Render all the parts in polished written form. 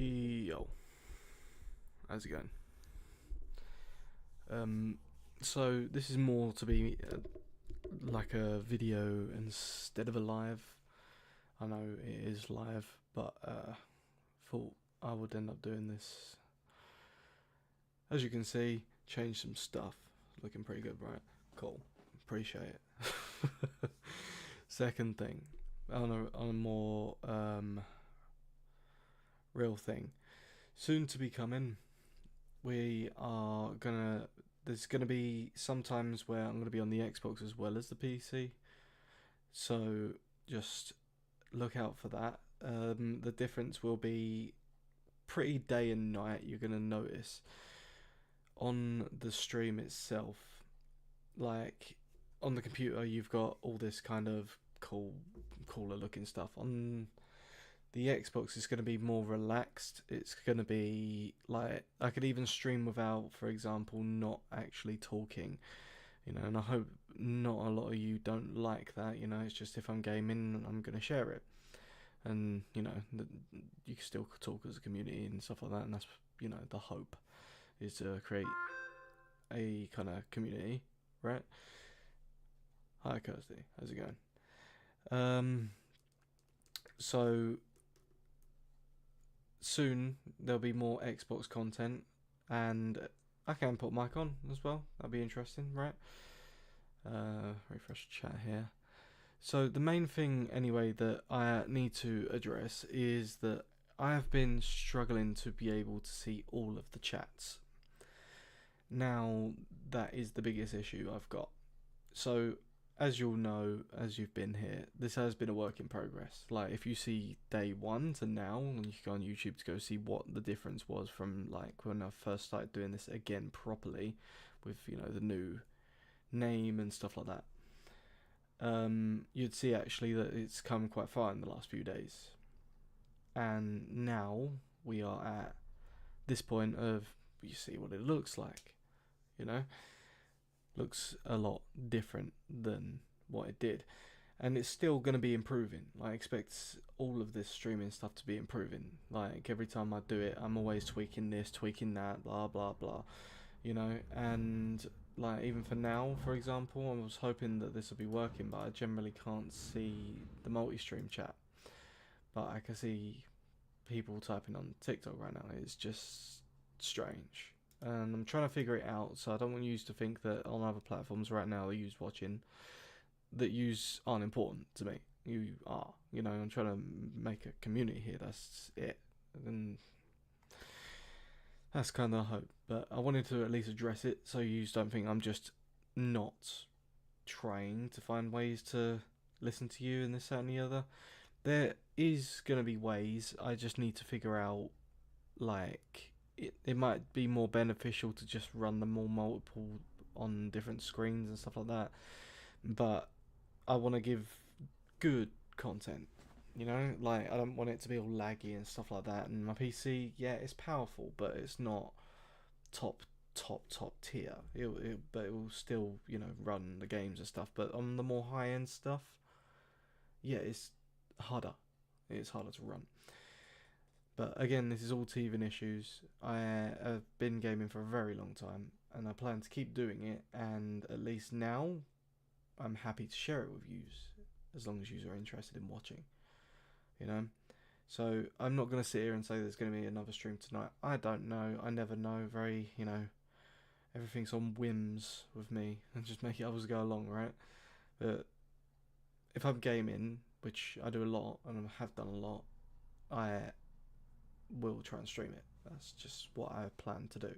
Yo, how's it going? So this is more to be like a video instead of a live. I know it is live, but thought I would end up doing this. As you can see, changed some stuff. Looking pretty good, right? Cool. Appreciate it. Second thing, on a more real thing, soon to be coming. We are gonna. There's gonna be some times where I'm gonna be on the Xbox as well as the PC. So just look out for that. The difference will be pretty day and night. You're gonna notice on the stream itself. Like on the computer, you've got all this kind of cooler looking stuff. On the Xbox is going to be more relaxed. It's going to be like I could even stream without, for example, not actually talking. And I hope not a lot of you don't like that. It's just if I'm gaming, I'm going to share it, and you can still talk as a community and stuff like that. And that's the hope is to create a kind of community, right? Hi, Kirsty. How's it going? So soon there'll be more Xbox content, and I can put mic on as well. That'll be interesting, right? Refresh chat here. So the main thing, anyway, that I need to address is that I have been struggling to be able to see all of the chats. Now that is the biggest issue I've got. So as you'll know, as you've been here, this has been a work in progress. Like if you see day one to now, and you can go on YouTube to go see what the difference was from like when I first started doing this again properly, with the new name and stuff like that. You'd see actually that it's come quite far in the last few days, and now we are at this point of you see what it looks like. Looks a lot different than what it did, and it's still going to be improving. I expect all of this streaming stuff to be improving. Like every time I do it, I'm always tweaking this, tweaking that, blah blah blah, and like even for now, for example, I was hoping that this would be working, but I generally can't see the multi-stream chat, but I can see people typing on TikTok right now. It's just strange, and I'm trying to figure it out. So I don't want you to think that on other platforms right now that you's watching that yous aren't important to me. You are. I'm trying to make a community here. That's it, and that's kind of the hope. But I wanted to at least address it so you don't think I'm just not trying to find ways to listen to you and this, that, and the other. There is going to be ways. I just need to figure out, like, it might be more beneficial to just run them all multiple on different screens and stuff like that. But I want to give good content. Like I don't want it to be all laggy and stuff like that. And my PC, yeah, it's powerful, but it's not top top tier. But it will still run the games and stuff. But on the more high end stuff, yeah, it's harder. It's harder to run. But again, this is all teething issues. I have been gaming for a very long time, and I plan to keep doing it. And at least now, I'm happy to share it with you, as long as you are interested in watching. So I'm not going to sit here and say there's going to be another stream tonight. I don't know. I never know. Very, everything's on whims with me, and just make it always go along, right? But if I'm gaming, which I do a lot, and I have done a lot, I will try and stream it. That's just what I plan to do.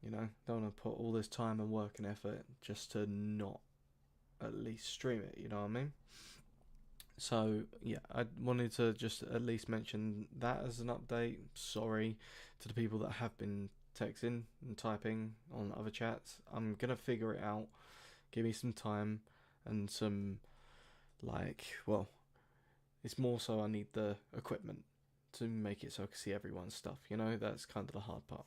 Don't want to put all this time and work and effort just to not at least stream it, you know what I mean? So yeah, I wanted to just at least mention that as an update. Sorry to the people that have been texting and typing on other chats. I'm gonna figure it out. Give me some time and some, well, it's more so I need the equipment to make it so I can see everyone's stuff. That's kind of the hard part.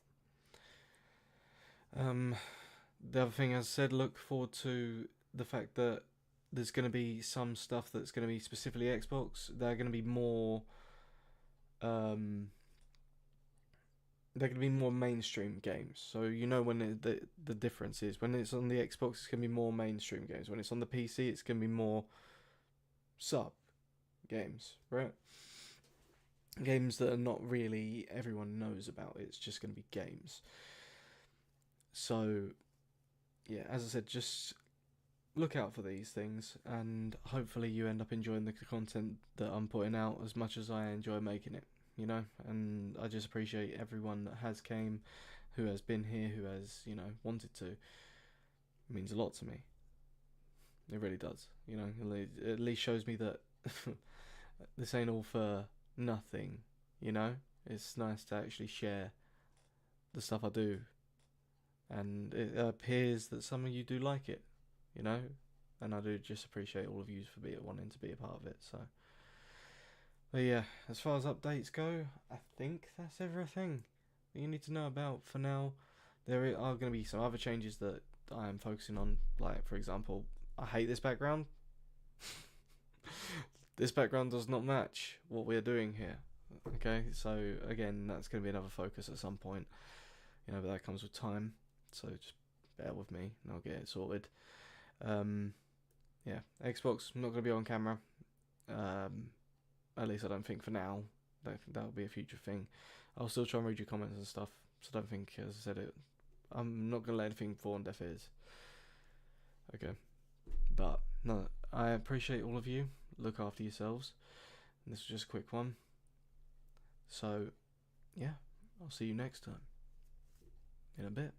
The other thing, as I said, look forward to the fact that there's going to be some stuff that's going to be specifically Xbox. They're going to be more they're going to be more mainstream games. So you know when the difference is when it's on the Xbox, it's going to be more mainstream games. When it's on the PC, it's going to be more sub games, right? Games that are not really everyone knows about. It's just going to be games. So yeah, as I said, just look out for these things, and hopefully you end up enjoying the content that I'm putting out as much as I enjoy making it. You know, and I just appreciate everyone that has came, who has been here, who has wanted to. It means a lot to me. It really does. You know, it at least shows me that this ain't all for nothing. You know, it's nice to actually share the stuff I do, and it appears that some of you do like it. You know, and I do just appreciate all of you for wanting to be a part of it. So, but yeah, as far as updates go, I think that's everything that you need to know about for now. There are going to be some other changes that I am focusing on, like for example, I hate this background. This background does not match what we're doing here. Okay, so again, that's going to be another focus at some point. You know, but that comes with time. So just bear with me, and I'll get it sorted. Yeah, Xbox not going to be on camera. At least I don't think for now. That'll be a future thing. I'll still try and read your comments and stuff. So I don't think, as I said, I'm not going to let anything fall on deaf ears. Okay. But, no, I appreciate all of you. Look after yourselves. And this was just a quick one. So, yeah, I'll see you next time. In a bit.